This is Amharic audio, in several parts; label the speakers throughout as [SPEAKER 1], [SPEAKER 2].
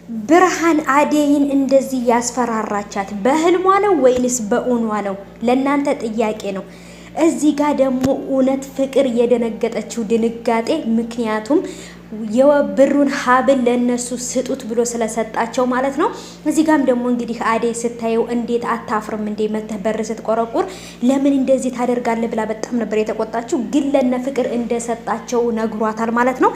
[SPEAKER 1] ብርሃን አደይን እንደዚህ ያስፈራራቻት በህልሟ ነው ወይንስ በእውኗ ነው? ለእናንተ ጥያቄ ነው። እዚህ ጋር ደግሞ እውነት ፍቅር የደነገጠችው ድንጋጤ ምክንያቱም የብሩን ሀብል ለነሱ ስጡት ብሎ ስለሰጣቸው ማለት ነው። እዚህ ጋም ደግሞ እንግዲህ አደይ ስታየው እንዴት አታፍርም እንዴ መተህ በር ስትቆረቁር ለምን እንደዚህ ታደርጋለህ ብላ በጣም ነበር የተቆጣችው። ግን ለነ ፍቅር እንደሰጣቸው ነግሯታል ማለት ነው።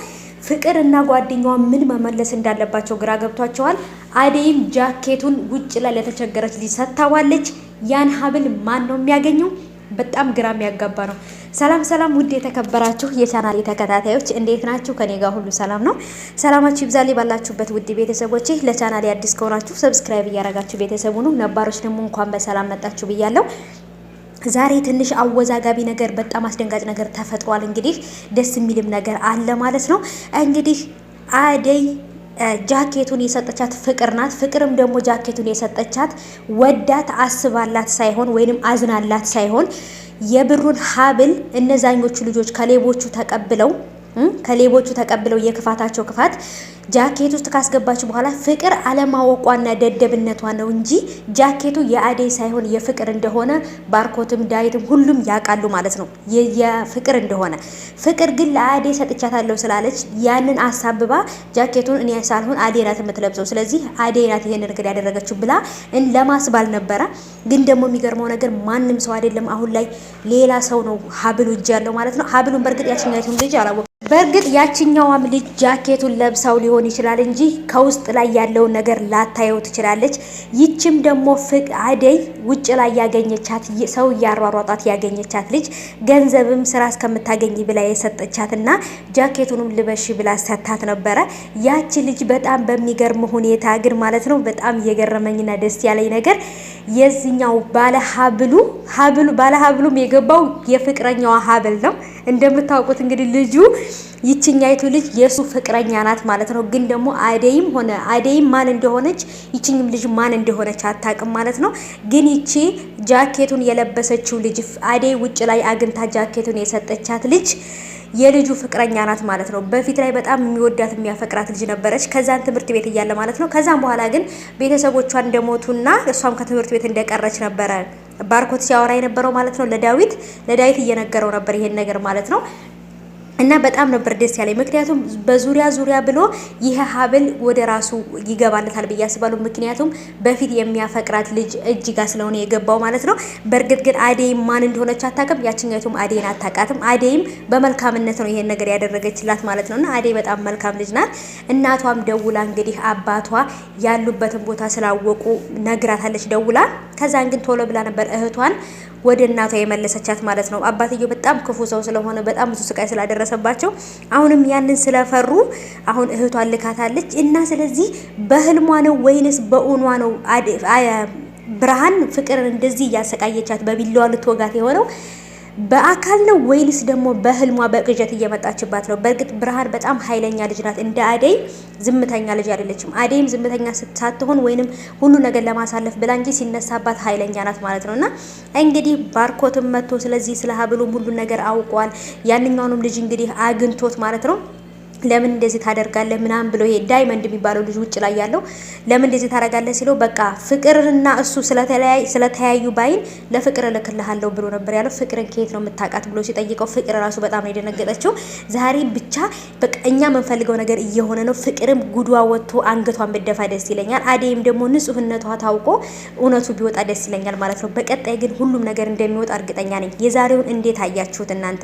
[SPEAKER 1] ፍቅር እና ጓደኛዋ ምን መመለስ እንዳለባቸው ግራ ገብቷቸዋል። አደይም ጃኬቱን ውጭ ላይ ለተቸገረች ልጅ ሰጥታዋለች። ያን ሀብል ማን ነው የሚያገኘው? በጣም ግራ የሚያጋባ ነው። ሰላም ሰላም፣ ውድ የተከበራችሁ የቻናሌ ተከታታዮች እንዴት ናችሁ? ከኔ ጋር ሁሉ ሰላም ነው። ሰላማችሁ ይብዛልኝ ባላችሁበት ውድ ቤተሰቦቼ። ለቻናሌ አዲስ ከሆናችሁ ሰብስክራይብ እያደረጋችሁ ቤተሰቡ ነው፣ ነባሮች ደግሞ እንኳን በሰላም መጣችሁ ብያለሁ። ዛሬ ትንሽ አወዛጋቢ ነገር፣ በጣም አስደንጋጭ ነገር ተፈጥሯል። እንግዲህ ደስ የሚልም ነገር አለ ማለት ነው። እንግዲህ አደይ ጃኬቱን የሰጠቻት ፍቅር ናት። ፍቅርም ደግሞ ጃኬቱን የሰጠቻት ወዳት አስባላት ሳይሆን ወይንም አዝናላት ሳይሆን የብሩን ሀብል እነዛኞቹ ልጆች ከሌቦቹ ተቀብለው የክፋታቸው ክፋት ጃኬቱ ውስጥ ካስገባች በኋላ ፍቅር አለማወቋና ደደብነቷ ነው እንጂ ጃኬቱ የአደይ ሳይሆን የፍቅር እንደሆነ ባርኮትም ዳዊትም ሁሉም ያውቃሉ ማለት ነው፣ የፍቅር እንደሆነ። ፍቅር ግን ለአደይ ሰጥቻታለሁ ስላለች ያንን አሳብባ ጃኬቱን እኔ ሳልሆን አደይ ናት የምትለብሰው፣ ስለዚህ አደይ ናት ይሄን ነገር ያደረገችው ብላ ለማስባል ነበረ። ግን ደግሞ የሚገርመው ነገር ማንም ሰው አይደለም፣ አሁን ላይ ሌላ ሰው ነው ሀብሉ እጅ ያለው ማለት ነው። ሀብሉን በእርግጥ ያችኛቱን ልጅ አላወቅም። በእርግጥ ያችኛዋም ልጅ ጃኬቱን ለብሳው ሊሆን ይችላል እንጂ ከውስጥ ላይ ያለውን ነገር ላታየው ትችላለች። ይችም ደግሞ አደይ ውጭ ላይ ያገኘቻት ሰው እያሯሯጣት ያገኘቻት ልጅ ገንዘብም ስራ እስከምታገኝ ብላ የሰጠቻትና ጃኬቱንም ልበሽ ብላ ሰታት ነበረ። ያቺ ልጅ በጣም በሚገርም ሁኔታ ግን ማለት ነው በጣም እየገረመኝና ደስ ያለኝ ነገር የዚህኛው ባለሀብሉም የገባው የፍቅረኛዋ ሀብል ነው። እንደምታውቁት እንግዲህ ልጁ ይችኛይቱ ልጅ የሱ ፍቅረኛ ናት ማለት ነው። ግን ደግሞ አደይም ማን እንደሆነች ይችኝም ልጅ ማን እንደሆነች አታውቅም ማለት ነው። ግን ይቺ ጃኬቱን የለበሰችው ልጅ አደይ ውጭ ላይ አግኝታ ጃኬቱን የሰጠቻት ልጅ የልጁ ፍቅረኛ ናት ማለት ነው። በፊት ላይ በጣም የሚወዳት የሚያፈቅራት ልጅ ነበረች፣ ከዛን ትምህርት ቤት እያለ ማለት ነው። ከዛም በኋላ ግን ቤተሰቦቿን እንደሞቱና እሷም ከትምህርት ቤት እንደቀረች ነበረ ባርኮት ሲያወራ የነበረው ማለት ነው። ለዳዊት እየነገረው ነበር ይሄን ነገር ማለት ነው። እና በጣም ነበር ደስ ያለኝ፣ ምክንያቱም በዙሪያ ብሎ ይሄ ሀብል ወደ ራሱ ይገባለታል ብዬ አስባለሁ። ምክንያቱም በፊት የሚያፈቅራት ልጅ እጅ ጋር ስለሆነ የገባው ማለት ነው። በእርግጥ ግን አደይም ማን እንደሆነች አታውቅም፣ ያችኛቱም አደይን አታውቃትም። አደይም በመልካምነት ነው ይሄን ነገር ያደረገችላት ማለት ነው። እና አደይ በጣም መልካም ልጅ ናት። እናቷም ደውላ እንግዲህ አባቷ ያሉበትን ቦታ ስላወቁ ነግራታለች ደውላ። ከዛን ግን ቶሎ ብላ ነበር እህቷን ወደ እናቷ የመለሰቻት ማለት ነው። አባትየው በጣም ክፉ ሰው ስለሆነ በጣም ብዙ ስቃይ ስላደረሰባቸው አሁንም ያንን ስለፈሩ አሁን እህቷን ልካታለች። እና ስለዚህ በህልሟ ነው ወይንስ በእውኗ ነው ብርሃን ፍቅርን እንደዚህ እያሰቃየቻት በቢላዋ ልትወጋት የሆነው? በአካል ነው ወይንስ ደግሞ በህልሟ በቅዠት እየመጣችባት ነው? በእርግጥ ብርሃን በጣም ኃይለኛ ልጅ ናት። እንደ አደይ ዝምተኛ ልጅ አይደለችም። አደይም ዝምተኛ ሳትሆን ወይንም ሁሉ ነገር ለማሳለፍ ብላ እንጂ ሲነሳባት ኃይለኛ ናት ማለት ነውና እንግዲህ ባርኮትም መጥቶ ስለዚህ ስለ ሀብሉም ሁሉ ነገር አውቋል። ያንኛውንም ልጅ እንግዲህ አግኝቶት ማለት ነው ለምን እንደዚህ ታደርጋለህ ምናምን ብሎ ይሄ ዳይመንድ የሚባለው ልጅ ውጭ ላይ ያለው ለምን እንደዚህ ታደርጋለህ ሲለው በቃ ፍቅርና እሱ ስለተያዩ ባይን ለፍቅር እልክልሃለሁ ብሎ ነበር ያለው። ፍቅርን ከየት ነው የምታውቃት ብሎ ሲጠይቀው ፍቅር ራሱ በጣም ነው የደነገጠችው። ዛሬ ብቻ በቃ እኛ የምንፈልገው ነገር እየሆነ ነው። ፍቅርም ጉዷ ወጥቶ አንገቷን ብደፋ ደስ ይለኛል። አደይም ደግሞ ንጹህነቷ ታውቆ እውነቱ ቢወጣ ደስ ይለኛል ማለት ነው። በቀጣይ ግን ሁሉም ነገር እንደሚወጣ እርግጠኛ ነኝ። የዛሬውን እንዴት አያችሁት እናንተ?